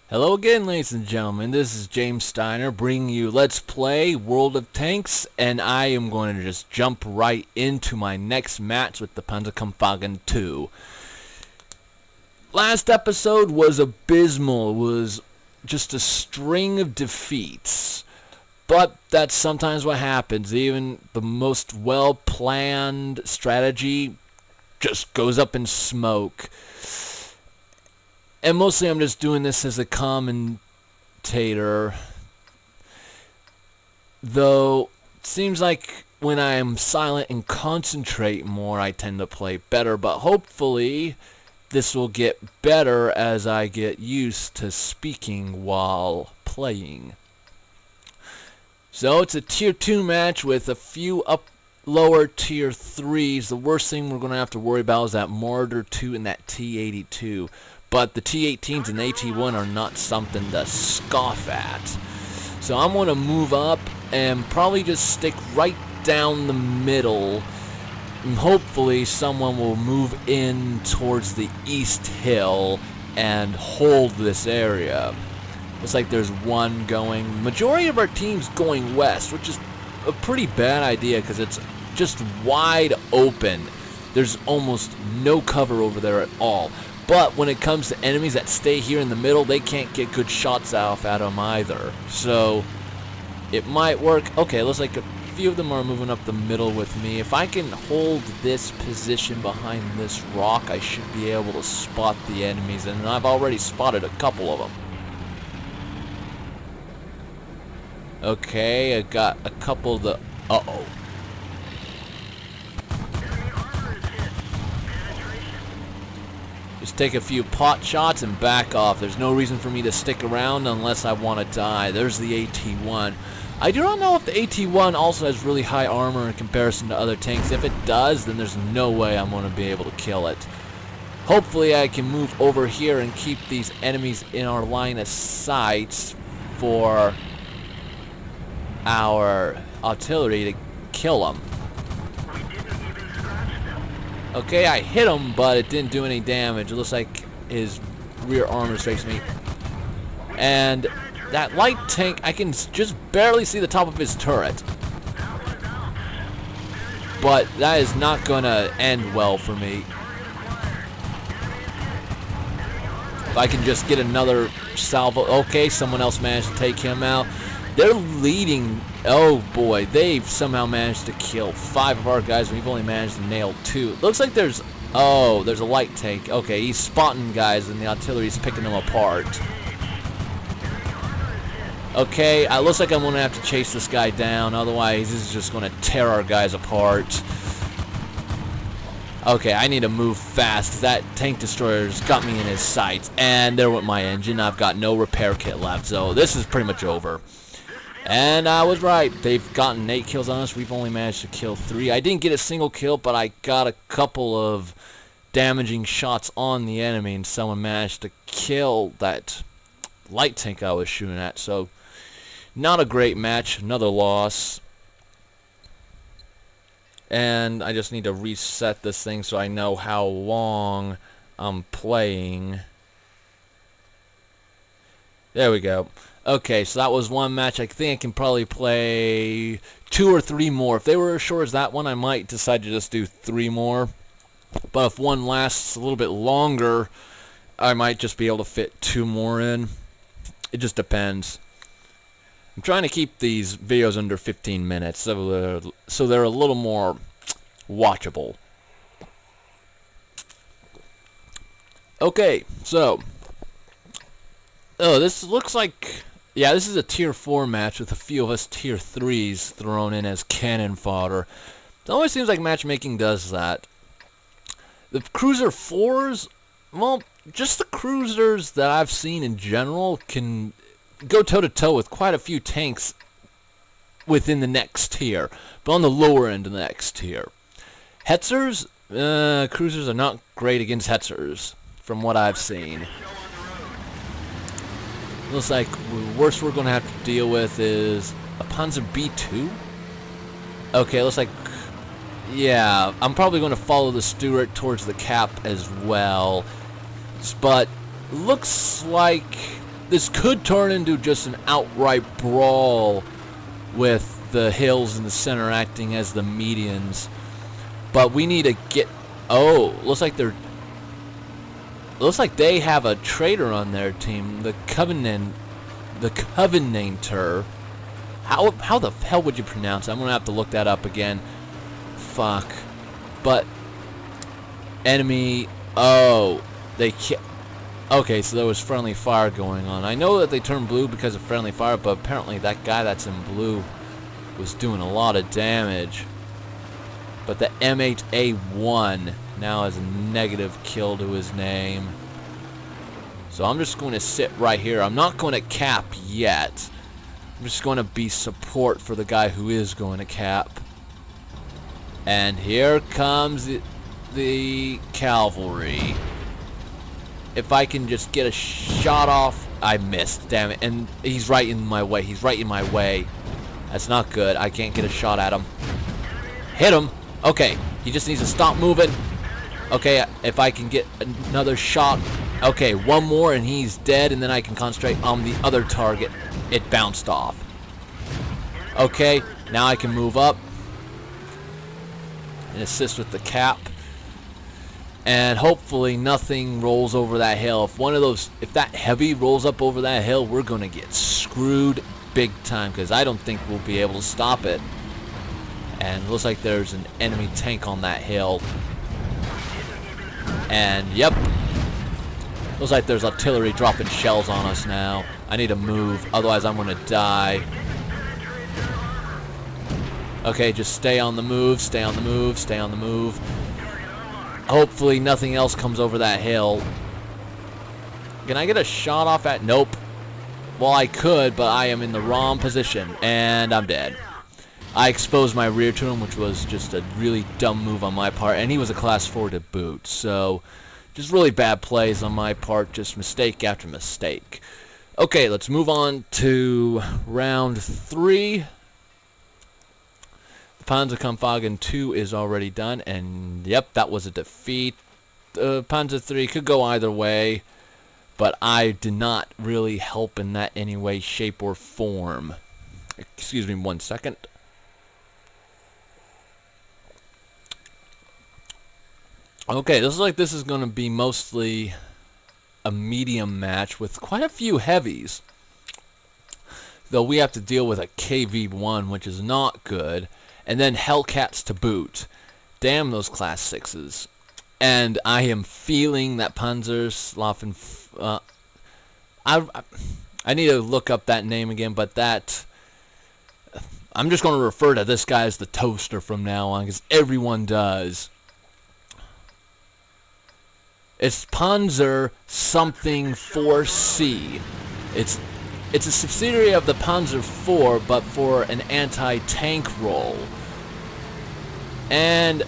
Hello again, ladies and gentlemen. This is James Steiner bringing you Let's Play World of Tanks, and I am going to just jump right into my next match with the Panzerkampfwagen 2. Last episode was abysmal. It was just a string of defeats. But that's sometimes what happens. Even the most well-planned strategy just goes up in smoke. And mostly I'm just doing this as a commentator. Though, it seems like when I'm silent and concentrate more, I tend to play better. But hopefully, this will get better as I get used to speaking while playing. So, it's a Tier 2 match with a few lower Tier 3s. The worst thing we're going to have to worry about is that Marauder 2 and that T-82. But the T-18s and AT-1 are not something to scoff at. So I'm going to move up and probably just stick right down the middle. And hopefully someone will move in towards the East Hill and hold this area. Looks like there's one going. Majority of our team's going west, which is a pretty bad idea because it's just wide open. There's almost no cover over there at all. But when it comes to enemies that stay here in the middle, they can't get good shots off at them either. So it might work. Okay, looks like a few of them are moving up the middle with me. If I can hold this position behind this rock, I should be able to spot the enemies. And I've already spotted a couple of them. Okay, I got a couple of the... Uh-oh. Just take a few pot shots and back off. There's no reason for me to stick around unless I want to die. There's the AT-1. I do not know if the AT-1 also has really high armor in comparison to other tanks. If it does, then there's no way I'm going to be able to kill it. Hopefully I can move over here and keep these enemies in our line of sight for our artillery to kill them. Okay, I hit him, but it didn't do any damage. It looks like his rear armor strikes me. And that light tank, I can just barely see the top of his turret. But that is not going to end well for me. If I can just get another salvo. Okay, someone else managed to take him out. They're leading. Oh boy, they've somehow managed to kill 5 of our guys. We've only managed to nail 2. Looks like there's a light tank. Okay, he's spotting guys and the artillery's picking them apart. Okay, it looks like I'm gonna have to chase this guy down, otherwise this is just gonna tear our guys apart. Okay, I need to move fast because that tank destroyer's got me in his sights, and there went my engine. I've got no repair kit left, so this is pretty much over. And I was right. They've gotten 8 kills on us. We've only managed to kill 3. I didn't get a single kill, but I got a couple of damaging shots on the enemy, and someone managed to kill that light tank I was shooting at. So, not a great match. Another loss. And I just need to reset this thing so I know how long I'm playing. There we go. Okay, so that was one match. I think I can probably play 2 or 3 more. If they were as short as that one, I might decide to just do 3 more. But if one lasts a little bit longer, I might just be able to fit 2 more in. It just depends. I'm trying to keep these videos under 15 minutes, so they're a little more watchable. Okay, so... Oh, this looks like... Yeah, this is a Tier 4 match with a few of us Tier 3s thrown in as cannon fodder. It always seems like matchmaking does that. The Cruiser 4s, well, just the cruisers that I've seen in general can go toe-to-toe with quite a few tanks within the next tier, but on the lower end of the next tier. Hetzers, cruisers are not great against Hetzers, from what I've seen. Looks like the worst we're going to have to deal with is a Panzer B2. Okay, looks like... Yeah, I'm probably going to follow the Stuart towards the cap as well. But looks like this could turn into just an outright brawl with the hills in the center acting as the medians. But we need to get... Oh, looks like they have a traitor on their team. The Covenanter. How the hell would you pronounce it? I'm going to have to look that up again. Fuck. But... Enemy... Oh. They can't... Okay, so there was friendly fire going on. I know that they turned blue because of friendly fire, but apparently that guy that's in blue was doing a lot of damage. But the MHA1 now has a negative kill to his name. So I'm just going to sit right here. I'm not going to cap yet. I'm just going to be support for the guy who is going to cap. And here comes the cavalry. If I can just get a shot off... I missed, damn it. And he's right in my way. He's right in my way. That's not good. I can't get a shot at him. Hit him. Okay, he just needs to stop moving. Okay, if I can get another shot. Okay, one more and he's dead, and then I can concentrate on the other target. It bounced off. Okay, now I can move up and assist with the cap. And hopefully nothing rolls over that hill. If that heavy rolls up over that hill, we're going to get screwed big time, because I don't think we'll be able to stop it. And it looks like there's an enemy tank on that hill. And yep, looks like there's artillery dropping shells on us now. I need to move, otherwise I'm going to die. Okay, just stay on the move, stay on the move, stay on the move. Hopefully nothing else comes over that hill. Can I get a shot off at... Nope. Well, I could, but I am in the wrong position, and I'm dead. I exposed my rear to him, which was just a really dumb move on my part, and he was a class 4 to boot, so just really bad plays on my part, just mistake after mistake. Okay, let's move on to round 3. Panzerkampfwagen 2 is already done, and yep, that was a defeat. Panzer 3 could go either way, but I did not really help in that any way, shape, or form. Excuse me 1 second. Okay, looks like this is going to be mostly a medium match with quite a few heavies. Though we have to deal with a KV-1, which is not good. And then Hellcats to boot. Damn those class 6s. And I am feeling that Panzerslaffen... I need to look up that name again, but that... I'm just going to refer to this guy as the Toaster from now on, because everyone does. It's Panzer something 4C. It's a subsidiary of the Panzer IV, but for an anti-tank role. And,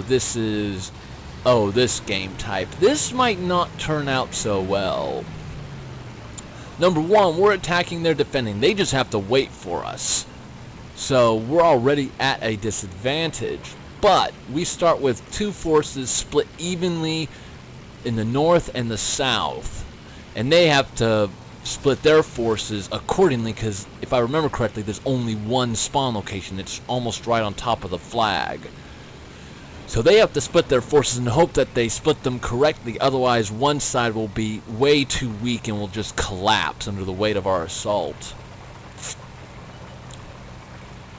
this game type. This might not turn out so well. Number 1, we're attacking, they're defending. They just have to wait for us. So, we're already at a disadvantage. But, we start with 2 forces split evenly in the north and the south. And they have to split their forces accordingly, because if I remember correctly, there's only one spawn location. It's almost right on top of the flag. So they have to split their forces and hope that they split them correctly, otherwise one side will be way too weak and will just collapse under the weight of our assault.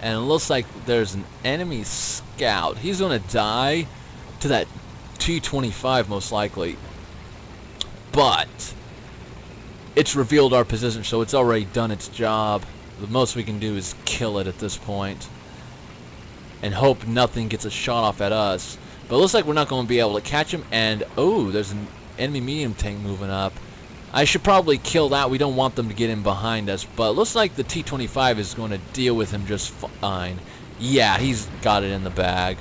And it looks like there's an enemy scout. He's going to die to that T-25 most likely. But it's revealed our position, so it's already done its job. The most we can do is kill it at this point. And hope nothing gets a shot off at us. But it looks like we're not going to be able to catch him. And, oh, there's an enemy medium tank moving up. I should probably kill that. We don't want them to get in behind us. But it looks like the T-25 is going to deal with him just fine. Yeah, he's got it in the bag.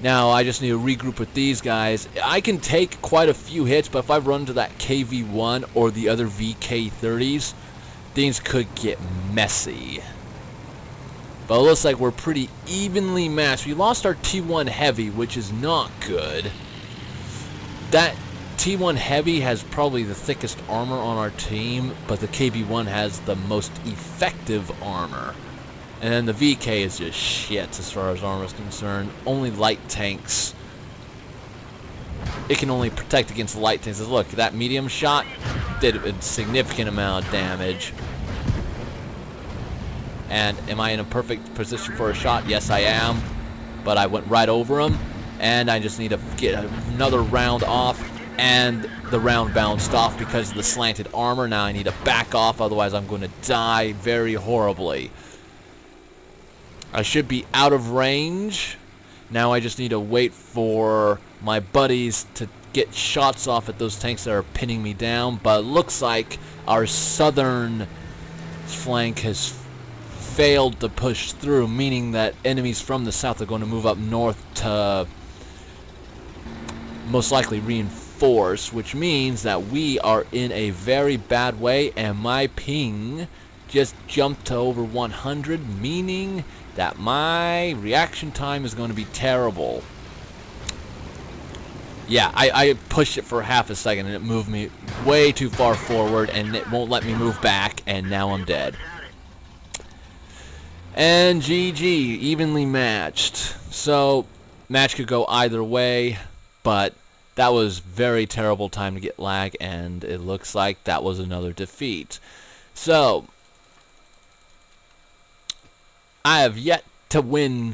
Now, I just need to regroup with these guys. I can take quite a few hits, but if I run to that KV-1 or the other VK-30s, things could get messy. But it looks like we're pretty evenly matched. We lost our T1 Heavy, which is not good. That T1 Heavy has probably the thickest armor on our team, but the KB1 has the most effective armor. And then the VK is just shit as far as armor is concerned. Only light tanks. It can only protect against light tanks. Look, that medium shot did a significant amount of damage. And am I in a perfect position for a shot? Yes, I am. But I went right over him. And I just need to get another round off. And the round bounced off because of the slanted armor. Now I need to back off, otherwise I'm going to die very horribly. I should be out of range. Now I just need to wait for my buddies to get shots off at those tanks that are pinning me down. But it looks like our southern flank has failed to push through, meaning that enemies from the south are going to move up north to most likely reinforce, which means that we are in a very bad way, and my ping just jumped to over 100, meaning that my reaction time is going to be terrible. Yeah, I pushed it for half a second and it moved me way too far forward and it won't let me move back, and now I'm dead. And GG, evenly matched. So, match could go either way, but that was very terrible time to get lag, and it looks like that was another defeat. So, I have yet to win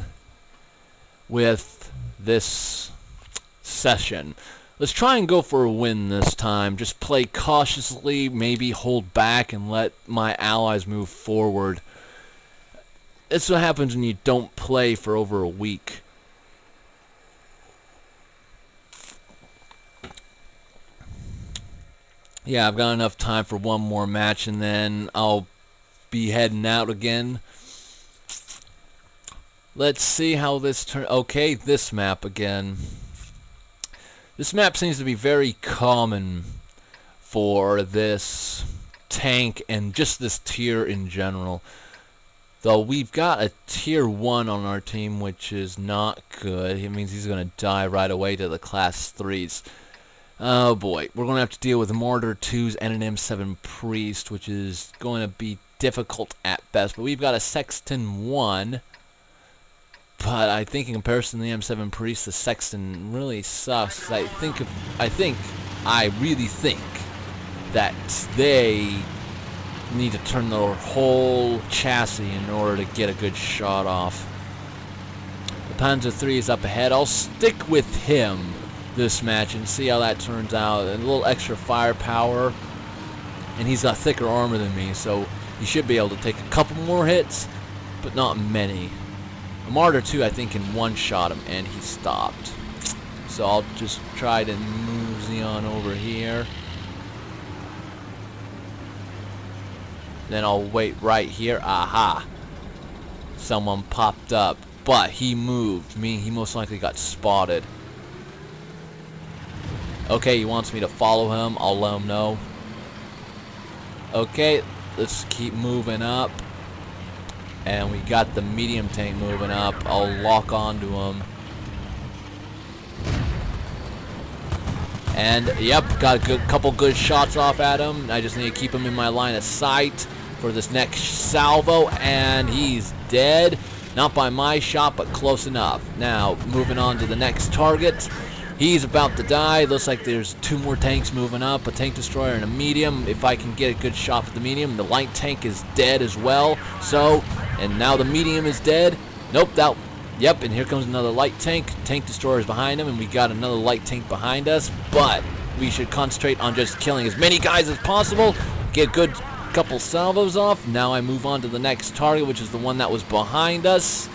with this session. Let's try and go for a win this time. Just play cautiously, maybe hold back and let my allies move forward. That's what happens when you don't play for over a week. Yeah, I've got enough time for one more match and then I'll be heading out again. Let's see how this turns. Okay, this map again. This map seems to be very common for this tank and just this tier in general. Though we've got a tier 1 on our team, which is not good. It means he's going to die right away to the class 3s. Oh boy, we're going to have to deal with Mortar 2s and an M7 Priest, which is going to be difficult at best. But we've got a Sexton 1. But I think in comparison to the M7 Priest, the Sexton really sucks. I really think that they need to turn their whole chassis in order to get a good shot off. The Panzer III is up ahead. I'll stick with him this match and see how that turns out. A little extra firepower, and he's got thicker armor than me, so he should be able to take a couple more hits, but not many. A Martyr 2, I think, can one-shot him, and he stopped. So I'll just try to mosey on over here. Then I'll wait right here. Aha! Someone popped up, but he moved, meaning he most likely got spotted. Okay, he wants me to follow him. I'll let him know. Okay, let's keep moving up. And we got the medium tank moving up. I'll lock onto him. And, yep, got a couple good shots off at him. I just need to keep him in my line of sight for this next salvo. And he's dead. Not by my shot, but close enough. Now, moving on to the next target. He's about to die. Looks like there's 2 more tanks moving up. A tank destroyer and a medium. If I can get a good shot for the medium. The light tank is dead as well. So, and now the medium is dead. Nope, yep, and here comes another light tank. Tank destroyer is behind him, and we got another light tank behind us. But we should concentrate on just killing as many guys as possible. Get a good couple salvos off. Now I move on to the next target, which is the one that was behind us.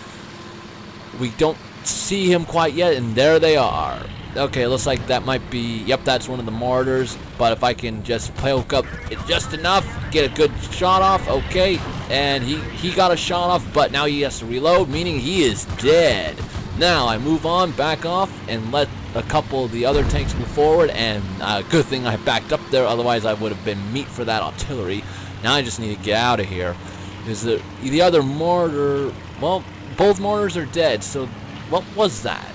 We don't see him quite yet, and there they are. Okay, looks like that might be, yep, that's one of the Martyrs. But if I can just poke up it just enough, get a good shot off, okay. And he got a shot off, but now he has to reload, meaning he is dead. Now I move on, back off, and let a couple of the other tanks move forward. And good thing I backed up there, otherwise I would have been meat for that artillery. Now I just need to get out of here. Because the other Martyr, well, both Martyrs are dead, so what was that?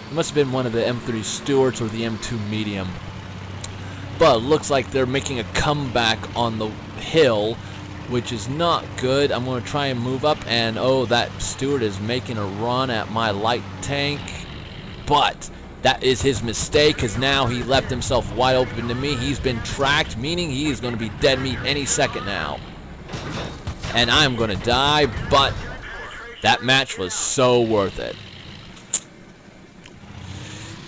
It must have been one of the M3 Stewarts or the M2 Medium. but looks like they're making a comeback on the hill, which is not good. I'm going to try and move up, and oh, that Stewart is making a run at my light tank, but that is his mistake, because now he left himself wide open to me. He's been tracked, meaning he is going to be dead meat any second now. And I'm going to die, but that match was so worth it.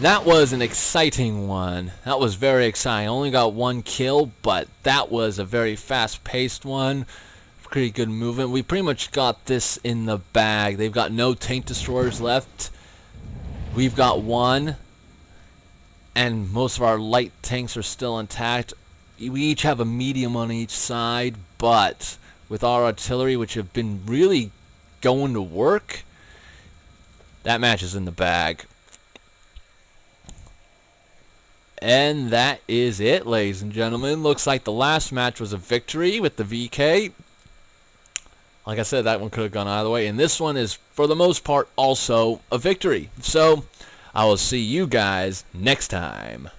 That was an exciting one. That was very exciting. I only got one kill, but that was a very fast-paced one. Pretty good movement. We pretty much got this in the bag. They've got no tank destroyers left. We've got one, and most of our light tanks are still intact. We each have a medium on each side, but with our artillery, which have been really going to work, that match is in the bag. And that is it, ladies and gentlemen. Looks like the last match was a victory with the VK. Like I said, that one could have gone either way. And this one is, for the most part, also a victory. So, I will see you guys next time.